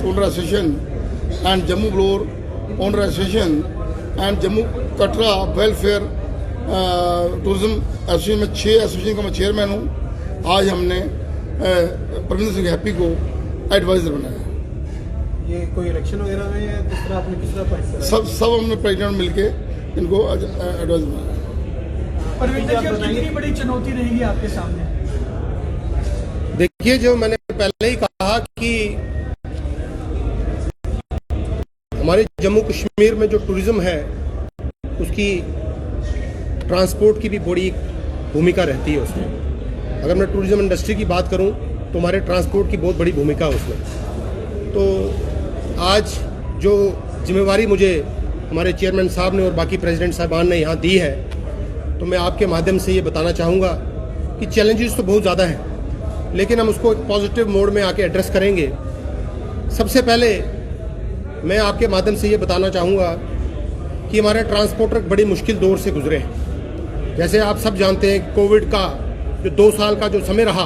Owner Association and Jammu Bloor Owner Association and Jammu Katra Welfare Tourism Association में 6 association का मैं chairman हूँ। आज हमने परविंदर सिंह हैप्पी को एडवाइजर बनाया। ये कोई इलेक्शन वगैरह में या किस तरह आपने सब हमने प्रेसिडेंट मिलके इनको एडवाइजर बनाया। परविंदर जी, कितनी बड़ी चुनौती रहेगी आपके सामने? देखिए, जो मैंने पहले ही कहा कि हमारे जम्मू कश्मीर में जो टूरिज्म है उसकी ट्रांसपोर्ट की भी बड़ी भूमिका रहती है उसमें। अगर मैं टूरिज्म इंडस्ट्री की बात करूं तो हमारे ट्रांसपोर्ट की बहुत बड़ी भूमिका है उसमें। तो आज जो जिम्मेवारी मुझे हमारे चेयरमैन साहब ने और बाकी प्रेसिडेंट साहबान ने यहाँ दी है, तो मैं आपके माध्यम से ये बताना चाहूँगा कि चैलेंजेस तो बहुत ज़्यादा हैं, लेकिन हम उसको एक पॉजिटिव मोड में आके एड्रेस करेंगे। सबसे पहले मैं आपके माध्यम से ये बताना चाहूँगा कि हमारे ट्रांसपोर्टर बड़ी मुश्किल दौर से गुजरे हैं। जैसे आप सब जानते हैं, कोविड का जो 2 साल का जो समय रहा,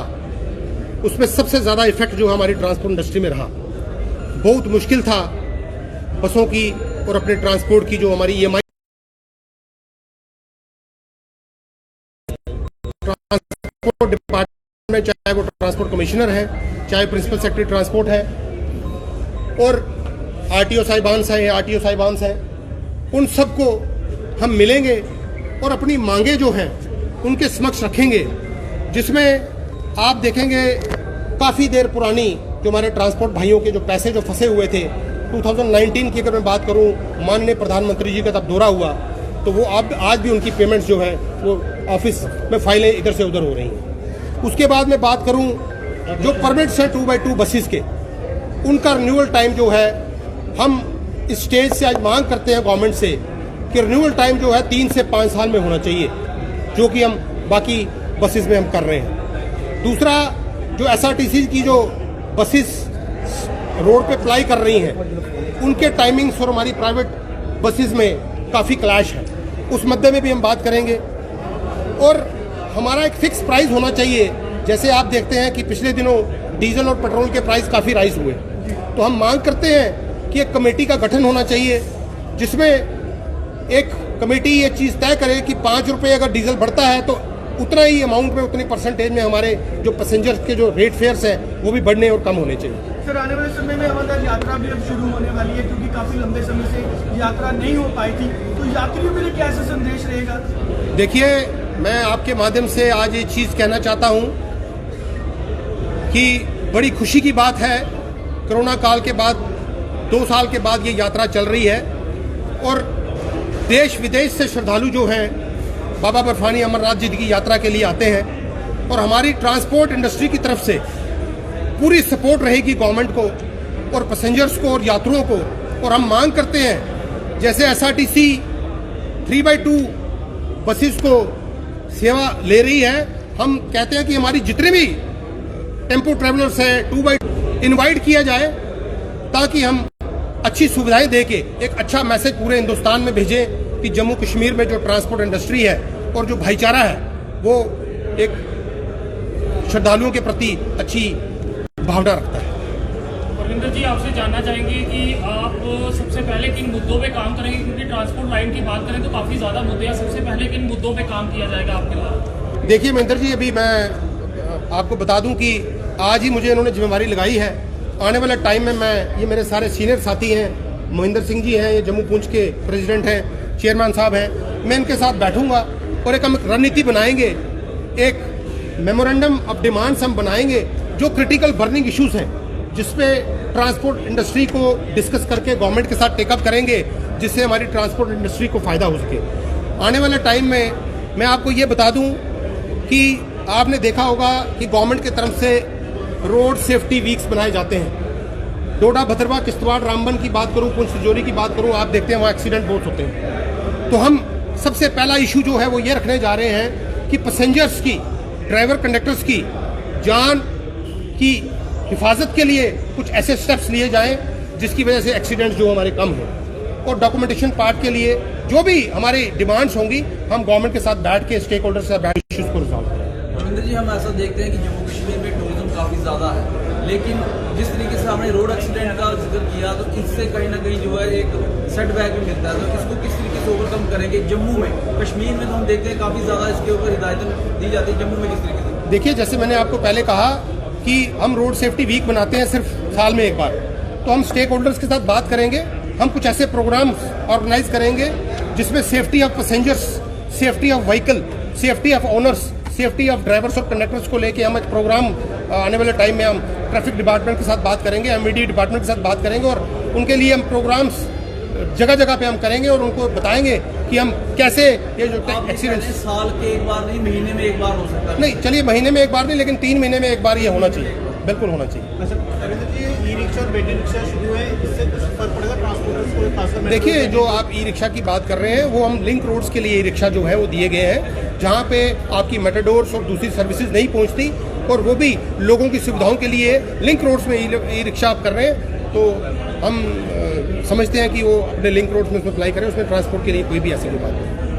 उसमें सबसे ज़्यादा इफेक्ट जो हमारी ट्रांसपोर्ट इंडस्ट्री में रहा। बहुत मुश्किल था बसों की और अपने ट्रांसपोर्ट की जो हमारी EMI ट्रांसपोर्ट डिपार्टमेंट में, चाहे वो ट्रांसपोर्ट कमिश्नर है, चाहे प्रिंसिपल सेक्रेटरी ट्रांसपोर्ट है और RTO साहिबान हैं, उन सबको हम मिलेंगे और अपनी मांगे जो हैं उनके समक्ष रखेंगे, जिसमें आप देखेंगे काफ़ी देर पुरानी जो हमारे ट्रांसपोर्ट भाइयों के जो पैसे जो फंसे हुए थे, 2019 की अगर मैं बात करूं, माननीय प्रधानमंत्री जी का तब दौरा हुआ तो वो आज भी उनकी पेमेंट्स जो है वो ऑफिस में फाइलें इधर से उधर हो रही हैं। उसके बाद मैं बात करूं जो परमिट्स हैं 2x2 बसेस के, उनका रिन्यूअल टाइम जो है, हम इस स्टेज से आज मांग करते हैं गवर्नमेंट से कि रिन्यूअल टाइम जो है 3 से 5 साल में होना चाहिए, जो कि हम बाकी बसेस में हम कर रहे हैं। दूसरा, जो SRTC की जो बसेस रोड पे अप्लाई कर रही हैं, उनके टाइमिंग्स और हमारी प्राइवेट बसेस में काफ़ी क्लैश है, उस मुद्दे में भी हम बात करेंगे। और हमारा एक फिक्स प्राइस होना चाहिए। जैसे आप देखते हैं कि पिछले दिनों डीजल और पेट्रोल के प्राइस काफ़ी राइज हुए, तो हम मांग करते हैं कि एक कमेटी का गठन होना चाहिए, जिसमें एक कमेटी ये चीज़ तय करे कि 5 रुपये अगर डीजल बढ़ता है तो उतना ही अमाउंट में, उतनी परसेंटेज में हमारे जो पैसेंजर्स के जो रेट फेयर्स हैं वो भी बढ़ने और कम होने चाहिए। सर, आने वाले समय में अमरनाथ यात्रा भी अब शुरू होने वाली है, क्योंकि काफ़ी लंबे समय से यात्रा नहीं हो पाई थी, तो यात्रियों के लिए क्या ऐसा संदेश रहेगा? देखिए, मैं आपके माध्यम से आज ये चीज़ कहना चाहता हूँ कि बड़ी खुशी की बात है, कोरोना काल के बाद 2 साल के बाद ये यात्रा चल रही है और देश विदेश से श्रद्धालु जो हैं बाबा बर्फानी अमरनाथ जी की यात्रा के लिए आते हैं, और हमारी ट्रांसपोर्ट इंडस्ट्री की तरफ से पूरी सपोर्ट रहेगी गवर्नमेंट को और पैसेंजर्स को और यात्रियों को। और हम मांग करते हैं, जैसे SRTC 3x2 बसेस को सेवा ले रही है, हम कहते हैं कि हमारी जितने भी टेम्पो ट्रैवलर्स हैं 2x2 इनवाइट किया जाए, ताकि हम अच्छी सुविधाएं दे के एक अच्छा मैसेज पूरे हिंदुस्तान में भेजें कि जम्मू कश्मीर में जो ट्रांसपोर्ट इंडस्ट्री है और जो भाईचारा है वो एक श्रद्धालुओं के प्रति अच्छी भावना रखता है। परविंदर जी, आपसे जानना चाहेंगे कि आप सबसे पहले किन मुद्दों पे काम करेंगे, क्योंकि ट्रांसपोर्ट लाइन की बात करें तो काफ़ी ज़्यादा मुद्दे हैं, सबसे पहले किन मुद्दों पे काम किया जाएगा आपके द्वारा? देखिए महेंद्र जी, अभी मैं आपको बता दूं कि आज ही मुझे इन्होंने जिम्मेवारी लगाई है। आने वाले टाइम में ये मेरे सारे सीनियर साथी हैं, महेंद्र सिंह जी हैं, ये जम्मू पूंछ के प्रेसिडेंट हैं, चेयरमैन साहब हैं, मैं इनके साथ बैठूंगा और एक हम रणनीति बनाएंगे, एक मेमोरेंडम ऑफ डिमांड्स हम बनाएंगे जो क्रिटिकल बर्निंग इश्यूज हैं, जिसपे ट्रांसपोर्ट इंडस्ट्री को डिस्कस करके गवर्नमेंट के साथ टेकअप करेंगे, जिससे हमारी ट्रांसपोर्ट इंडस्ट्री को फ़ायदा हो सके। आने वाले टाइम में मैं आपको ये बता दूं कि आपने देखा होगा कि गवर्नमेंट की तरफ से रोड सेफ्टी वीक्स बनाए जाते हैं। डोडा, भद्रवाह, किश्तवाड़, रामबन की बात करूं, पुंछ, तिजौरी की बात करूं, आप देखते हैं वहाँ एक्सीडेंट बहुत होते हैं। तो हम सबसे पहला इशू जो है वो ये रखने जा रहे हैं कि पैसेंजर्स की, ड्राइवर कंडक्टर्स की जान की हिफाजत के लिए कुछ ऐसे स्टेप्स लिए जाएं जिसकी वजह से एक्सीडेंट जो हमारे कम हो। और डॉक्यूमेंटेशन पार्ट के लिए जो भी हमारी डिमांड्स होंगी, हम गवर्नमेंट के साथ बैठ के, स्टेक होल्डर से बैठ इश्यूज को रिजॉल्व करें। रविंद्र जी, हम ऐसा देखते हैं कि जम्मू कश्मीर में टूरिज्म काफ़ी ज़्यादा है, लेकिन जिस तरीके से हमने रोड एक्सीडेंट का जिक्र किया, तो इससे कहीं ना कहीं जो है एक सेटबैक भी मिलता है, तो इसको किस तरीके से ओवरकम करेंगे? जम्मू में, कश्मीर में तो हम देखते हैं काफ़ी ज़्यादा इसके ऊपर हिदायतें दी जाती है, जम्मू में किस तरीके से? देखिए, जैसे मैंने आपको पहले कहा कि हम रोड सेफ्टी वीक बनाते हैं सिर्फ साल में एक बार, तो हम स्टेक होल्डर्स के साथ बात करेंगे, हम कुछ ऐसे प्रोग्राम्स ऑर्गेनाइज करेंगे जिसमें safety of passengers, safety of vehicle, safety of owners, safety of drivers और कंडक्टर्स को लेके हम एक प्रोग्राम आने वाले टाइम में हम ट्रैफिक डिपार्टमेंट के साथ बात करेंगे, एमवीडी डिपार्टमेंट के साथ बात करेंगे और उनके लिए हम प्रोग्राम्स जगह जगह पे हम करेंगे और उनको बताएंगे कि हम कैसे ये जो एक्सीडेंट साल के एक बार नहीं, महीने में एक बार हो सकता है। नहीं, चलिए महीने में एक बार नहीं, लेकिन 3 महीने में एक बार ये होना चाहिए, बिल्कुल होना चाहिए। अच्छा रविंद्र जी, ई रिक्शा और बैटरी रिक्शा शुरू है, इससे कुछ फर्क पड़ेगा ट्रांसपोर्टर्स को, खासकर? देखिए, जो आप ई रिक्शा की बात कर रहे हैं वो हम लिंक रोड्स के लिए ई रिक्शा जो है वो दिए गए हैं, जहाँ पे आपकी मेटाडोर्स और दूसरी सर्विसेज नहीं पहुँचती, और वो भी लोगों की सुविधाओं के लिए लिंक रोड्स में ई रिक्शा आप कर रहे हैं, तो हम समझते हैं कि वो अपने लिंक रोड्स में उसमें अप्लाई करें, उसमें ट्रांसपोर्ट के लिए कोई भी ऐसी कोई बात नहीं।